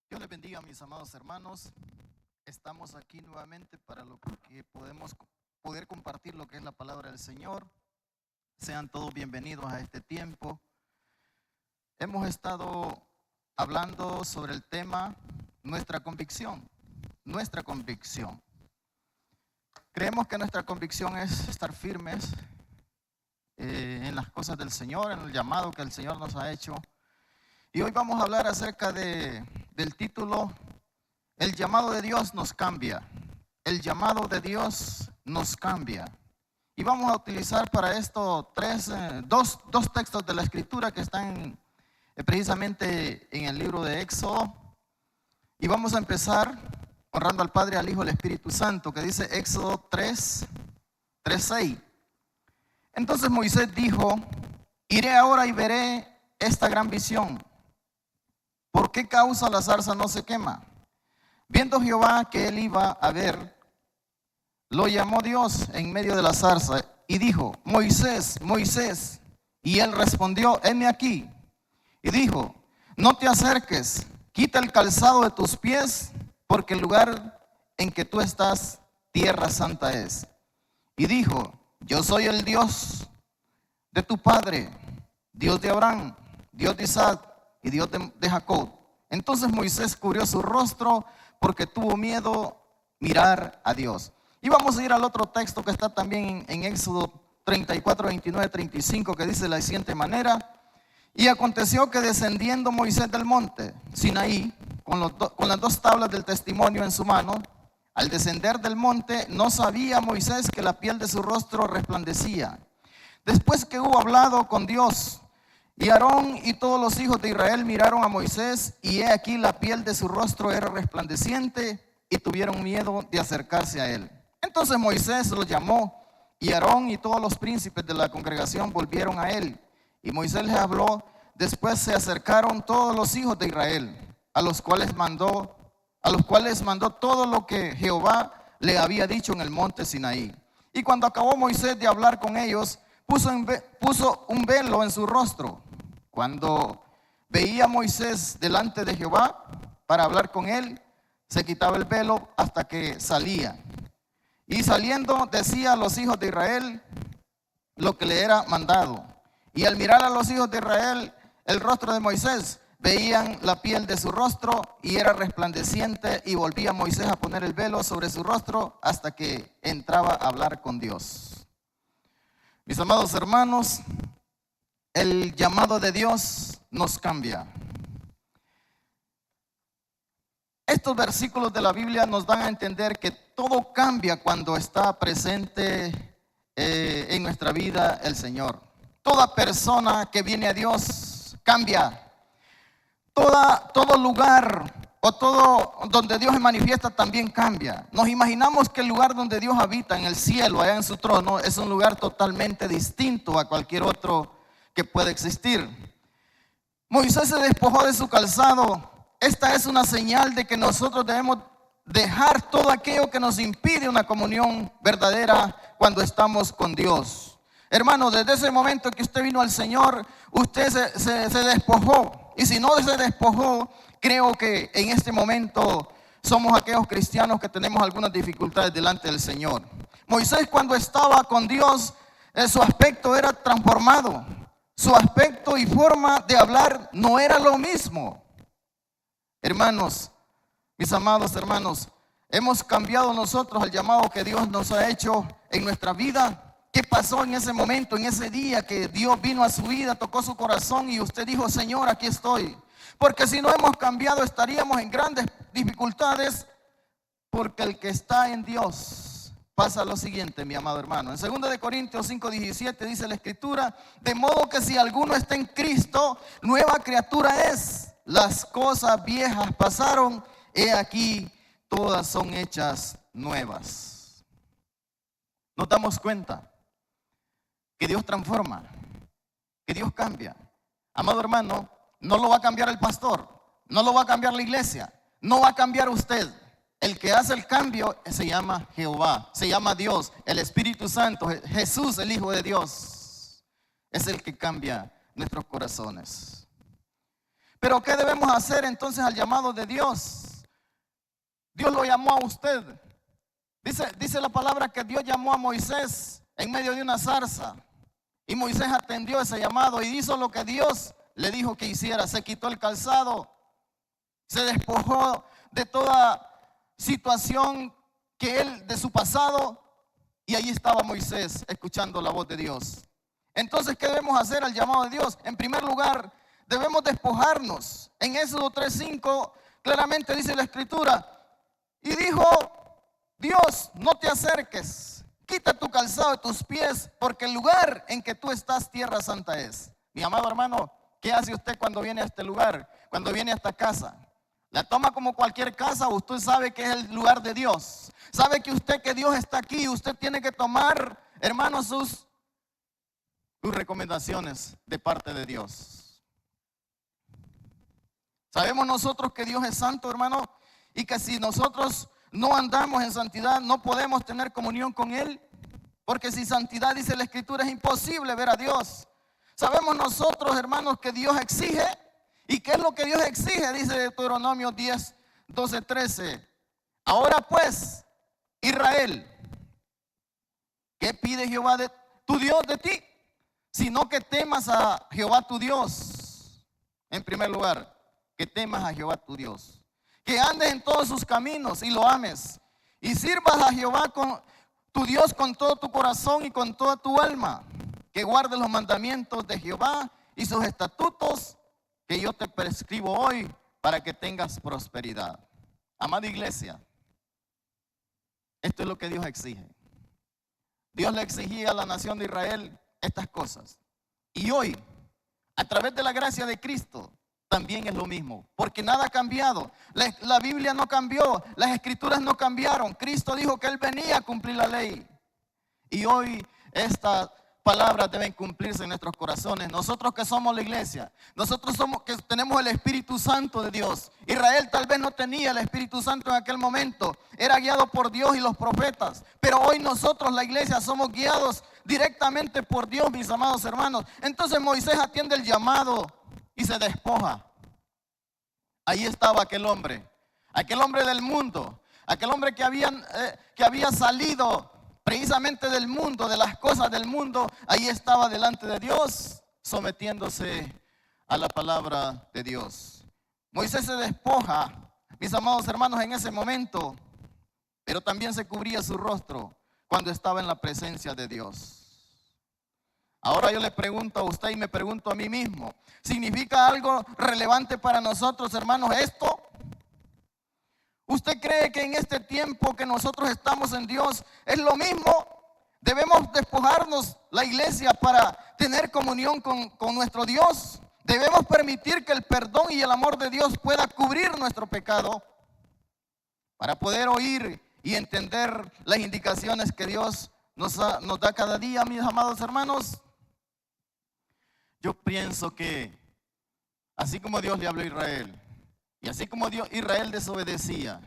Dios les bendiga, mis amados hermanos. Estamos aquí nuevamente para lo que poder compartir lo que es la palabra del Señor. Sean todos bienvenidos a este tiempo. Hemos estado hablando sobre el tema nuestra convicción. Nuestra convicción. Creemos que nuestra convicción es estar firmes en las cosas del Señor, en el llamado que el Señor nos ha hecho. Y hoy vamos a hablar acerca del título, el llamado de Dios nos cambia. El llamado de Dios nos cambia. Y vamos a utilizar para esto dos textos de la Escritura que están precisamente en el libro de Éxodo. Y vamos a empezar honrando al Padre, al Hijo y al Espíritu Santo, que dice Éxodo 3:6. Entonces Moisés dijo: iré ahora y veré esta gran visión. ¿Por qué causa la zarza no se quema? Viendo Jehová que él iba a ver, lo llamó Dios en medio de la zarza y dijo: Moisés, Moisés. Y él respondió: heme aquí. Y dijo: no te acerques, quita el calzado de tus pies, porque el lugar en que tú estás, tierra santa es. Y dijo: yo soy el Dios de tu padre, Dios de Abraham, Dios de Isaac y Dios de Jacob. Entonces Moisés cubrió su rostro porque tuvo miedo mirar a Dios. Y vamos a ir al otro texto que está también en Éxodo 34, 29, 35, que dice de la siguiente manera: y aconteció que descendiendo Moisés del monte Sinaí con las dos tablas del testimonio en su mano, al descender del monte no sabía Moisés que la piel de su rostro resplandecía. Después que hubo hablado con Dios, y Aarón y todos los hijos de Israel miraron a Moisés, y he aquí la piel de su rostro era resplandeciente, y tuvieron miedo de acercarse a él. Entonces Moisés los llamó, y Aarón y todos los príncipes de la congregación volvieron a él. Y Moisés les habló. Después se acercaron todos los hijos de Israel, a los cuales mandó todo lo que Jehová le había dicho en el monte Sinaí. Y cuando acabó Moisés de hablar con ellos, puso un velo en su rostro. Cuando veía Moisés delante de Jehová para hablar con él, se quitaba el velo hasta que salía. Y saliendo decía a los hijos de Israel lo que le era mandado. Y al mirar a los hijos de Israel el rostro de Moisés, veían la piel de su rostro y era resplandeciente, y volvía Moisés a poner el velo sobre su rostro hasta que entraba a hablar con Dios. Mis amados hermanos, el llamado de Dios nos cambia. Estos versículos de la Biblia nos dan a entender que todo cambia cuando está presente en nuestra vida el Señor. Toda persona que viene a Dios cambia. Todo lugar o todo donde Dios se manifiesta también cambia. Nos imaginamos que el lugar donde Dios habita, en el cielo, allá en su trono, es un lugar totalmente distinto a cualquier otro que pueda existir. Moisés se despojó de su calzado. Esta es una señal de que nosotros debemos dejar todo aquello que nos impide una comunión verdadera cuando estamos con Dios. Hermano, desde ese momento que usted vino al Señor, usted se despojó. Y si no se despojó, creo que en este momento somos aquellos cristianos que tenemos algunas dificultades delante del Señor. Moisés, cuando estaba con Dios, su aspecto era transformado. Su aspecto y forma de hablar no era lo mismo. Hermanos, mis amados hermanos, hemos cambiado nosotros el llamado que Dios nos ha hecho en nuestra vida. ¿Qué pasó en ese momento, en ese día que Dios vino a su vida, tocó su corazón y usted dijo: Señor, aquí estoy? Porque si no hemos cambiado, estaríamos en grandes dificultades, porque el que está en Dios pasa lo siguiente, mi amado hermano. En 2 de Corintios 5:17 dice la Escritura: de modo que si alguno está en Cristo, nueva criatura es. Las cosas viejas pasaron, he aquí, todas son hechas nuevas. Nos damos cuenta que Dios transforma, que Dios cambia. Amado hermano, no lo va a cambiar el pastor, no lo va a cambiar la iglesia, no va a cambiar usted. El que hace el cambio se llama Jehová, se llama Dios, el Espíritu Santo, Jesús, el Hijo de Dios. Es el que cambia nuestros corazones. Pero ¿qué debemos hacer entonces al llamado de Dios? Dios lo llamó a usted. Dice la palabra que Dios llamó a Moisés en medio de una zarza. Y Moisés atendió ese llamado y hizo lo que Dios le dijo que hiciera. Se quitó el calzado, se despojó de toda situación que él, de su pasado, y allí estaba Moisés escuchando la voz de Dios. Entonces, ¿qué debemos hacer al llamado de Dios? En primer lugar, debemos despojarnos. En Éxodo 3:5 claramente dice la Escritura: y dijo Dios: no te acerques, quita tu calzado de tus pies, porque el lugar en que tú estás, tierra santa es. Mi amado hermano, ¿qué hace usted cuando viene a este lugar? Cuando viene a esta casa, ¿la toma como cualquier casa o usted sabe que es el lugar de Dios? ¿Sabe que Dios está aquí? Usted tiene que tomar, hermano, sus recomendaciones de parte de Dios. Sabemos nosotros que Dios es santo, hermano, y que si nosotros no andamos en santidad, no podemos tener comunión con Él, porque sin santidad, dice la Escritura, es imposible ver a Dios. Sabemos nosotros, hermanos, que Dios exige. ¿Y qué es lo que Dios exige? Dice Deuteronomio 10:12-13. Ahora pues, Israel, ¿qué pide Jehová tu Dios de ti? Sino que temas a Jehová tu Dios. En primer lugar, que temas a Jehová tu Dios, que andes en todos sus caminos y lo ames, y sirvas a Jehová tu Dios con todo tu corazón y con toda tu alma, que guardes los mandamientos de Jehová y sus estatutos que yo te prescribo hoy, para que tengas prosperidad. Amada iglesia, esto es lo que Dios exige. Dios le exigía a la nación de Israel estas cosas. Y hoy, a través de la gracia de Cristo, también es lo mismo, porque nada ha cambiado. La Biblia no cambió, las Escrituras no cambiaron. Cristo dijo que Él venía a cumplir la ley. Y hoy esta palabras deben cumplirse en nuestros corazones. Nosotros que somos la iglesia, nosotros somos que tenemos el Espíritu Santo de Dios. Israel tal vez no tenía el Espíritu Santo en aquel momento, era guiado por Dios y los profetas, pero hoy nosotros, la iglesia, somos guiados directamente por Dios, mis amados hermanos. Entonces Moisés atiende el llamado y se despoja. Ahí estaba aquel hombre del mundo, aquel hombre que había salido precisamente del mundo, de las cosas del mundo. Ahí estaba delante de Dios, sometiéndose a la palabra de Dios. Moisés se despoja, mis amados hermanos, en ese momento, pero también se cubría su rostro cuando estaba en la presencia de Dios. Ahora yo le pregunto a usted y me pregunto a mí mismo, ¿significa algo relevante para nosotros, hermanos, esto? ¿Usted cree que en este tiempo que nosotros estamos en Dios es lo mismo? ¿Debemos despojarnos la iglesia para tener comunión con nuestro Dios? Debemos permitir que el perdón y el amor de Dios pueda cubrir nuestro pecado para poder oír y entender las indicaciones que Dios nos da cada día, mis amados hermanos. Yo pienso que así como Dios le habló a Israel y así como Israel desobedecía,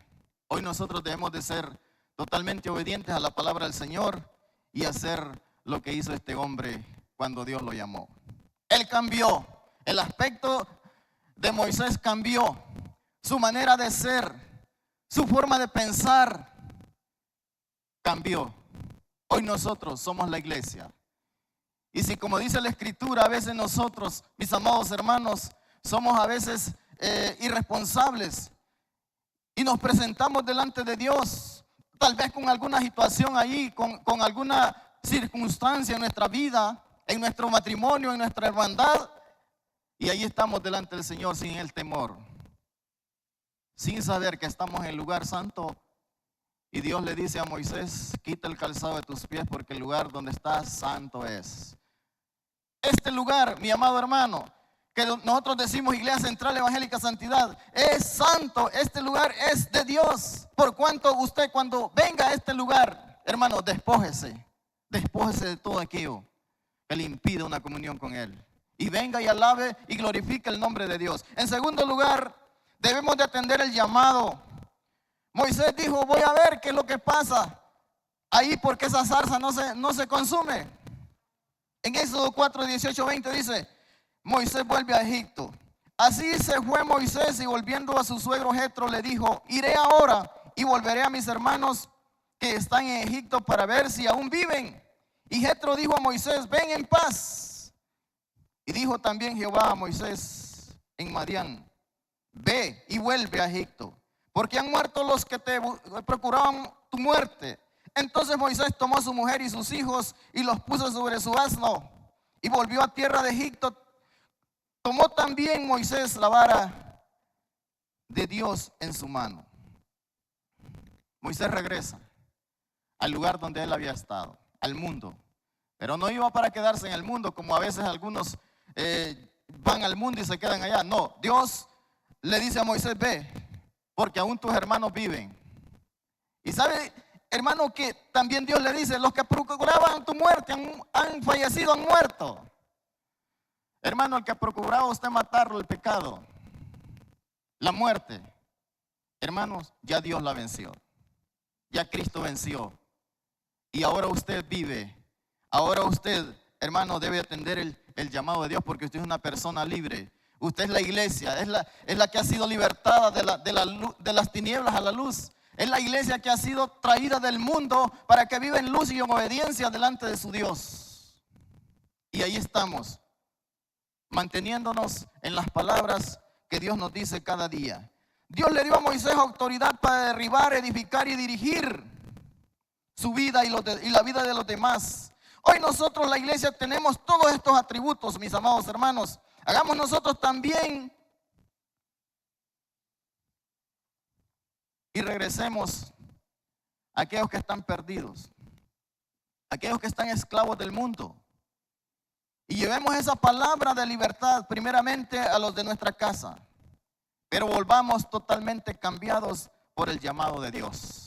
hoy nosotros debemos de ser totalmente obedientes a la palabra del Señor y hacer lo que hizo este hombre cuando Dios lo llamó. Él cambió, el aspecto de Moisés cambió, su manera de ser, su forma de pensar cambió. Hoy nosotros somos la iglesia. Y si, como dice la Escritura, a veces nosotros, mis amados hermanos, somos a veces irresponsables y nos presentamos delante de Dios, tal vez con alguna situación ahí, con alguna circunstancia en nuestra vida, en nuestro matrimonio, en nuestra hermandad, y ahí estamos delante del Señor sin el temor, sin saber que estamos en el lugar santo. Y Dios le dice a Moisés: quita el calzado de tus pies porque el lugar donde estás santo es. Este lugar, mi amado hermano, que nosotros decimos Iglesia Central Evangélica Santidad, es santo. Este lugar es de Dios. Por cuanto usted, cuando venga a este lugar, hermano, despójese de todo aquello que le impide una comunión con Él, y venga y alabe y glorifique el nombre de Dios. En segundo lugar, debemos de atender el llamado. Moisés dijo: voy a ver qué es lo que pasa ahí, porque esa zarza no se consume. En Éxodo 4, 18, 20 dice: Moisés vuelve a Egipto. Así se fue Moisés, y volviendo a su suegro Jetro le dijo: iré ahora y volveré a mis hermanos que están en Egipto para ver si aún viven. Y Jetro dijo a Moisés: ven en paz. Y dijo también Jehová a Moisés en Madián: ve y vuelve a Egipto, porque han muerto los que te procuraban tu muerte. Entonces Moisés tomó a su mujer y sus hijos y los puso sobre su asno y volvió a tierra de Egipto. Tomó también Moisés la vara de Dios en su mano. Moisés regresa al lugar donde él había estado, al mundo. Pero no iba para quedarse en el mundo, como a veces algunos van al mundo y se quedan allá. No, Dios le dice a Moisés: ve, porque aún tus hermanos viven. Y sabe, hermano, que también Dios le dice: los que procuraban tu muerte han fallecido, han muerto. Hermano, el que procuraba usted matarlo, el pecado, la muerte, hermanos, ya Dios la venció. Ya Cristo venció. Y ahora usted vive. Ahora usted, hermano, debe atender el llamado de Dios, porque usted es una persona libre. Usted es la iglesia, es la que ha sido libertada de las tinieblas a la luz. Es la iglesia que ha sido traída del mundo para que viva en luz y en obediencia delante de su Dios. Y ahí estamos, manteniéndonos en las palabras que Dios nos dice cada día. Dios le dio a Moisés autoridad para derribar, edificar y dirigir su vida y la vida de los demás. Hoy nosotros, la iglesia, tenemos todos estos atributos, mis amados hermanos. Hagamos nosotros también y regresemos a aquellos que están perdidos, aquellos que están esclavos del mundo, y llevemos esa palabra de libertad primeramente a los de nuestra casa, pero volvamos totalmente cambiados por el llamado de Dios.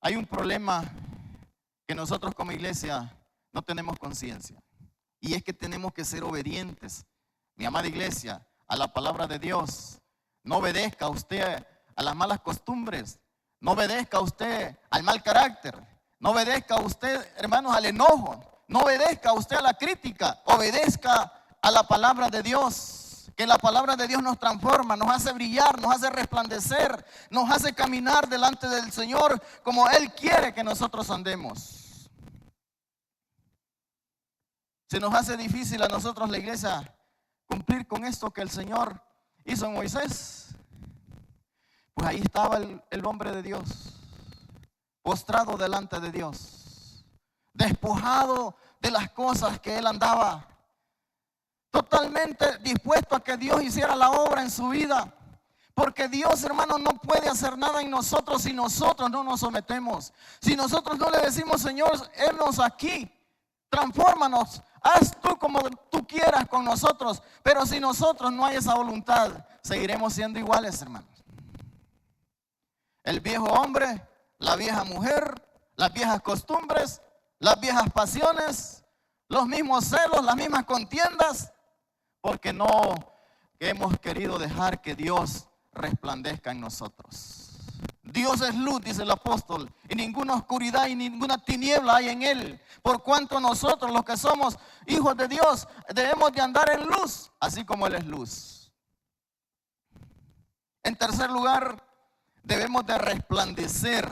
Hay un problema que nosotros como iglesia no tenemos conciencia, y es que tenemos que ser obedientes, mi amada iglesia, a la palabra de Dios. No obedezca usted a las malas costumbres, no obedezca usted al mal carácter, no obedezca usted, hermanos, al enojo, no obedezca usted a la crítica, obedezca a la palabra de Dios, que la palabra de Dios nos transforma, nos hace brillar, nos hace resplandecer, nos hace caminar delante del Señor como Él quiere que nosotros andemos. Se nos hace difícil a nosotros, la iglesia, cumplir con esto que el Señor hizo en Moisés. Pues ahí estaba el hombre de Dios, postrado delante de Dios, despojado de las cosas que él andaba, totalmente dispuesto a que Dios hiciera la obra en su vida. Porque Dios, hermano, no puede hacer nada en nosotros si nosotros no nos sometemos. Si nosotros no le decimos: Señor, henos aquí, transfórmanos, haz tú como tú quieras con nosotros. Pero si nosotros no hay esa voluntad, seguiremos siendo iguales, hermanos. El viejo hombre, la vieja mujer, las viejas costumbres, las viejas pasiones, los mismos celos, las mismas contiendas, porque no hemos querido dejar que Dios resplandezca en nosotros. Dios es luz, dice el apóstol, y ninguna oscuridad y ninguna tiniebla hay en él. Por cuanto nosotros, los que somos hijos de Dios, debemos de andar en luz, así como él es luz. En tercer lugar, debemos de resplandecer.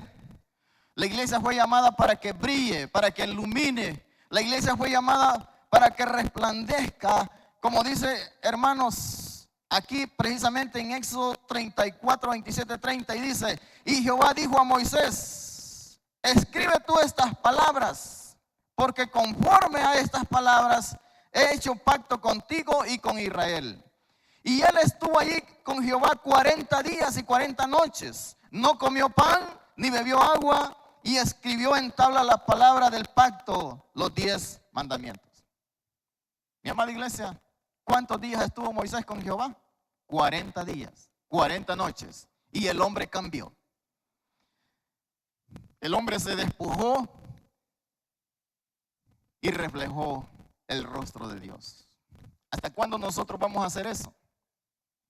La iglesia fue llamada para que brille, para que ilumine. La iglesia fue llamada para que resplandezca, como dice, hermanos, aquí precisamente en Éxodo 34, 27, 30, y dice: y Jehová dijo a Moisés: escribe tú estas palabras, porque conforme a estas palabras he hecho pacto contigo y con Israel. Y él estuvo allí con Jehová 40 días y 40 noches. No comió pan ni bebió agua, y escribió en tabla la palabra del pacto, los 10 mandamientos. Mi amada iglesia, ¿cuántos días estuvo Moisés con Jehová? 40 días, 40 noches. Y el hombre cambió. El hombre se despojó y reflejó el rostro de Dios. ¿Hasta cuándo nosotros vamos a hacer eso?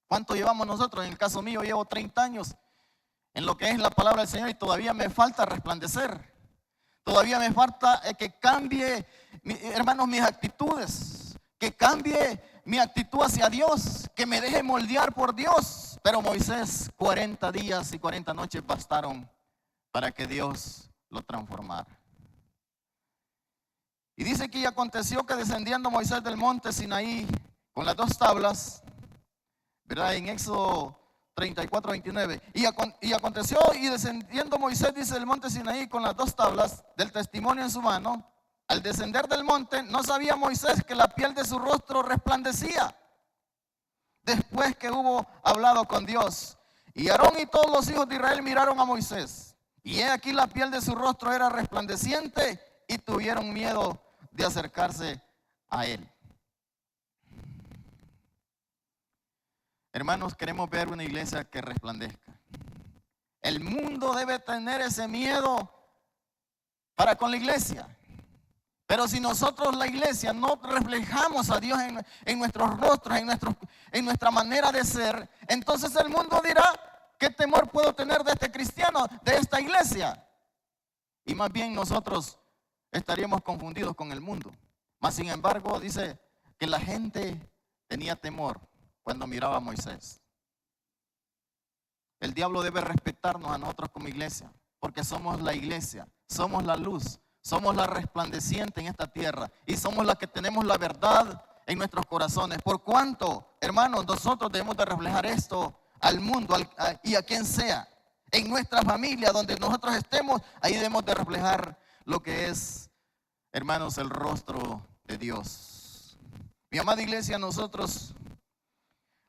¿Cuánto llevamos nosotros? En el caso mío llevo 30 años en lo que es la palabra del Señor y todavía me falta resplandecer. Todavía me falta que cambie, hermanos, mis actitudes, que cambie mi actitud hacia Dios, que me deje moldear por Dios. Pero Moisés, 40 días y 40 noches bastaron para que Dios lo transformara. Y dice que aconteció que descendiendo Moisés del monte Sinaí con las 2 tablas, ¿verdad? En Éxodo 34, 29. Y aconteció, y descendiendo Moisés, dice, el monte Sinaí con las 2 tablas del testimonio en su mano. Al descender del monte, no sabía Moisés que la piel de su rostro resplandecía, después que hubo hablado con Dios. Y Aarón y todos los hijos de Israel miraron a Moisés, y he aquí la piel de su rostro era resplandeciente, y tuvieron miedo de acercarse a él. Hermanos, queremos ver una iglesia que resplandezca. El mundo debe tener ese miedo para con la iglesia. Pero si nosotros, la iglesia, no reflejamos a Dios en nuestros rostros, en nuestra manera de ser, entonces el mundo dirá: ¿qué temor puedo tener de este cristiano, de esta iglesia? Y más bien nosotros estaríamos confundidos con el mundo. Mas sin embargo, dice que la gente tenía temor cuando miraba a Moisés. El diablo debe respetarnos a nosotros como iglesia, porque somos la iglesia, somos la luz, somos la resplandeciente en esta tierra y somos la que tenemos la verdad en nuestros corazones. Por cuanto, hermanos, nosotros debemos de reflejar esto al mundo y a quien sea. En nuestra familia, donde nosotros estemos, ahí debemos de reflejar lo que es, hermanos, el rostro de Dios. Mi amada iglesia, nosotros,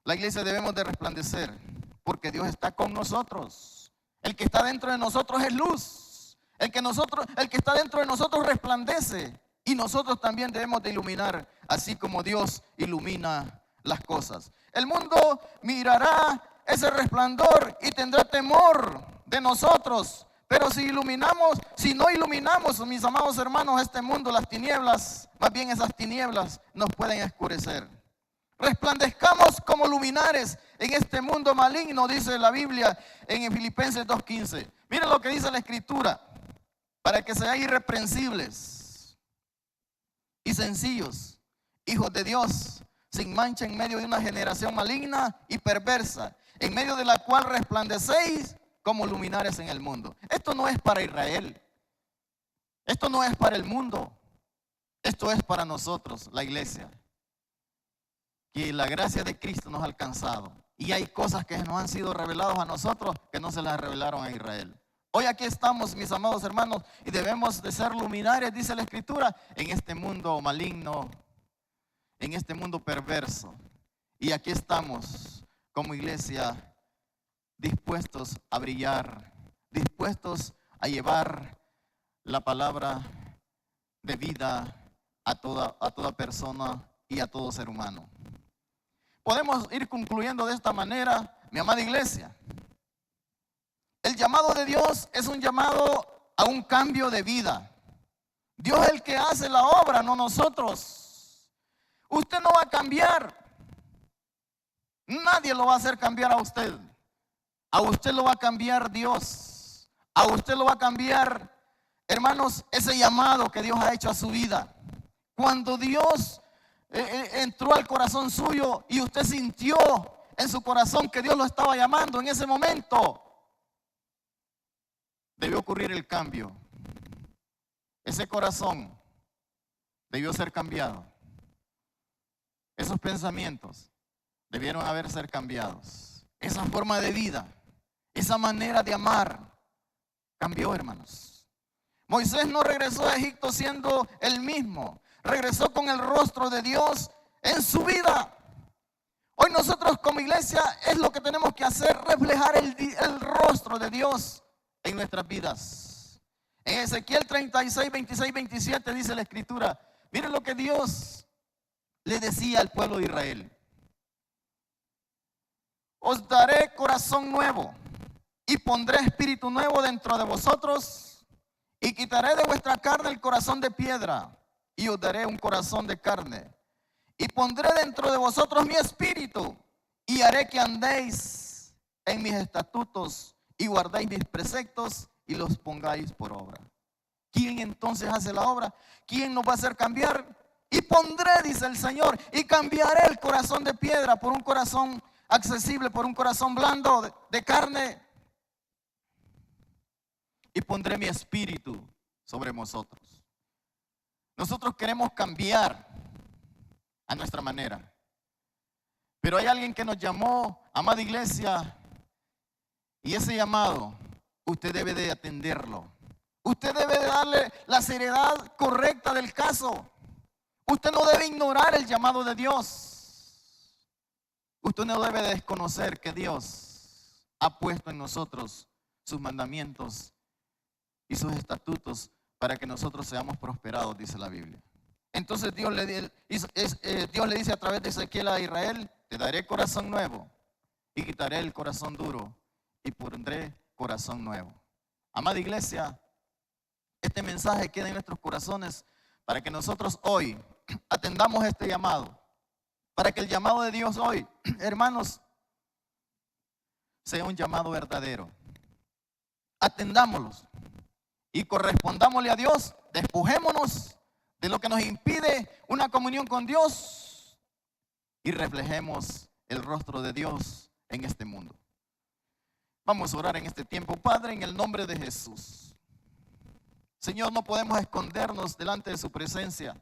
la iglesia, debemos de resplandecer, porque Dios está con nosotros. El que está dentro de nosotros es luz. El que está dentro de nosotros resplandece. Y nosotros también debemos de iluminar, así como Dios ilumina las cosas. El mundo mirará ese resplandor y tendrá temor de nosotros. Pero si no iluminamos, mis amados hermanos, este mundo, las tinieblas, más bien esas tinieblas nos pueden oscurecer. Resplandezcamos como luminares en este mundo maligno, dice la Biblia en Filipenses 2:15. Miren lo que dice la Escritura: para que sean irreprensibles y sencillos, hijos de Dios, sin mancha en medio de una generación maligna y perversa, en medio de la cual resplandecéis como luminares en el mundo. Esto no es para Israel, esto no es para el mundo, esto es para nosotros, la iglesia. Que la gracia de Cristo nos ha alcanzado. Y hay cosas que nos han sido reveladas a nosotros que no se las revelaron a Israel. Hoy aquí estamos, mis amados hermanos, y debemos de ser luminares, dice la Escritura, en este mundo maligno, en este mundo perverso. Y aquí estamos como iglesia dispuestos a brillar, dispuestos a llevar la palabra de vida a toda persona y a todo ser humano. Podemos ir concluyendo de esta manera, mi amada iglesia. El llamado de Dios es un llamado a un cambio de vida. Dios es el que hace la obra, no nosotros. Usted no va a cambiar. Nadie lo va a hacer cambiar a usted. A usted lo va a cambiar Dios. A usted lo va a cambiar, hermanos, ese llamado que Dios ha hecho a su vida. Cuando Dios entró al corazón suyo y usted sintió en su corazón que Dios lo estaba llamando, en ese momento debió ocurrir el cambio. Ese corazón debió ser cambiado. Esos pensamientos debieron haber ser cambiados. Esa forma de vida, esa manera de amar, cambió, hermanos. Moisés no regresó a Egipto siendo el mismo. Regresó con el rostro de Dios en su vida. Hoy nosotros como iglesia es lo que tenemos que hacer, reflejar el rostro de Dios en nuestras vidas. En Ezequiel 36, 26, 27 dice la escritura, miren lo que Dios le decía al pueblo de Israel. Os daré corazón nuevo y pondré espíritu nuevo dentro de vosotros y quitaré de vuestra carne el corazón de piedra y os daré un corazón de carne y pondré dentro de vosotros mi espíritu y haré que andéis en mis estatutos y guardéis mis preceptos y los pongáis por obra. ¿Quién entonces hace la obra? ¿Quién nos va a hacer cambiar? Y pondré, dice el Señor, y cambiaré el corazón de piedra por un corazón accesible, por un corazón blando de carne. Y pondré mi espíritu sobre vosotros. Nosotros queremos cambiar a nuestra manera. Pero hay alguien que nos llamó, amada iglesia, y ese llamado usted debe de atenderlo. Usted debe de darle la seriedad correcta del caso. Usted no debe ignorar el llamado de Dios. Usted no debe de desconocer que Dios ha puesto en nosotros sus mandamientos y sus estatutos para que nosotros seamos prosperados, dice la Biblia. Entonces Dios le dice a través de Ezequiel a Israel, te daré corazón nuevo y quitaré el corazón duro y pondré corazón nuevo. Amada iglesia, este mensaje queda en nuestros corazones para que nosotros hoy atendamos este llamado, para que el llamado de Dios hoy, hermanos, sea un llamado verdadero. Atendámoslos y correspondámosle a Dios, despojémonos de lo que nos impide una comunión con Dios y reflejemos el rostro de Dios en este mundo. Vamos a orar en este tiempo. Padre, en el nombre de Jesús. Señor, no podemos escondernos delante de su presencia.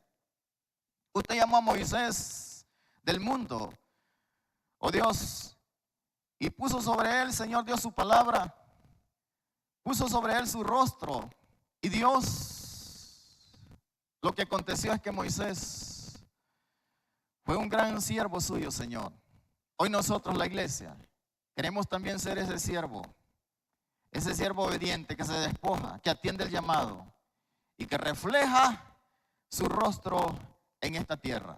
Usted llamó a Moisés del mundo, oh Dios, y puso sobre él, Señor Dios, su palabra, puso sobre él su rostro. Y Dios, lo que aconteció es que Moisés fue un gran siervo suyo, Señor. Hoy nosotros, la iglesia, queremos también ser ese siervo obediente que se despoja, que atiende el llamado y que refleja su rostro en esta tierra.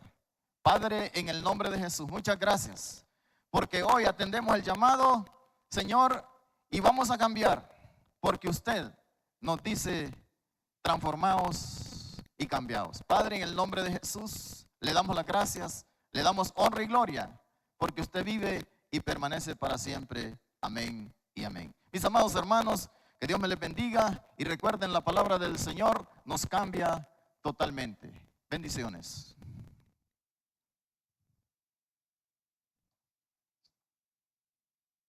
Padre, en el nombre de Jesús, muchas gracias, porque hoy atendemos el llamado, Señor, y vamos a cambiar, porque usted nos dice, transformaos y cambiaos. Padre, en el nombre de Jesús, le damos las gracias, le damos honra y gloria, porque usted vive y permanece para siempre. Amén y amén. Mis amados hermanos, que Dios me les bendiga y recuerden, la palabra del Señor nos cambia totalmente. Bendiciones.